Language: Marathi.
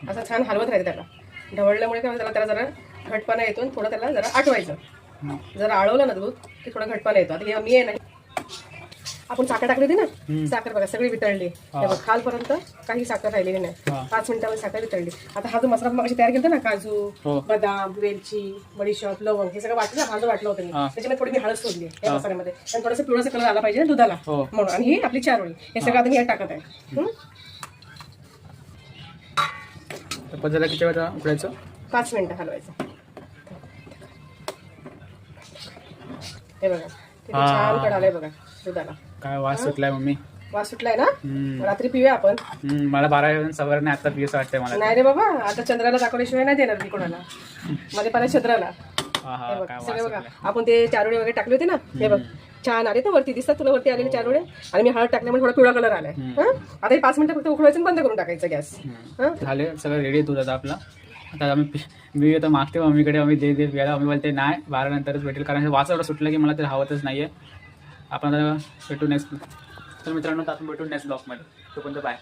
असं छान हलवत राहायचं त्याला. ढवळल्यामुळे काय होतं, त्याला जरा घटपणा येतो आणि थोडं त्याला जरा आटवायचं. जरा आळवलं ना दूध की थोडा घटपणा येतो. आता हे मी आहे ना, आपण साखर टाकली होती ना, साखर बघा सगळी वितळली. खालपर्यंत काही साखर राहिलेली नाही. 5 मिनिटामध्ये साखर वितळली. आता हा जो मसाला मग तयार केला ना, काजू, बदाम, वेलची, बडीशॉप, लवंग हे सगळं वाटलं. भाजं वाटलं होतं मी. त्याच्यामध्ये थोडी मी हळद सोडली या मसाल्यामध्ये. आणि थोडंसं पिवळासा कलर आला पाहिजे ना दुधाला म्हणून. आणि ही आपली चारोळी हे सगळं आता मी यात टाकत आहे. पदार्थ किती वेळा उकळायचं? 5 मिनिटं हलवायचं. हे बघा किती छान कढालंय बघा दुधाला. काय वास सुटलाय मम्मी. वास सुटलाय ना. रात्री पिऊया आपण. मला 12 सवय नाही, आता पिऊस वाटतंय मला. नाही रे बाबा, आता चंद्राला दाखवल्याशिवाय नाही देणार मी कोणाला. मध्ये पाहिजे चंद्राला. सगळे बघा आपण ते चारोळे वगैरे टाकले होते ना, हे बघ छान आले तर वरती दिसतात तुला, वरती आलेले चारोळे. आणि मी हळद टाकल्यामुळे थोडा पिवळा कलर आलाय. आता हे 5 मिनिटं फक्त उकळवायचं आणि बंद करून टाकायचं गॅस. झाले सगळं रेडी दूध आता आपला. आता मी आता मागते मम्मीकडे, मम्मी दे प्यायला. मम्मी बोलते नाही 12 नंतरच भेटेल, कारण वास एवढं सुटलं की मला ते हवतच नाहीये. आपण आता भेटू नेक्स्ट. तर मित्रांनो, आपण भेटू नेक्स्ट ब्लॉगमध्ये. तोपर्यंत बाय.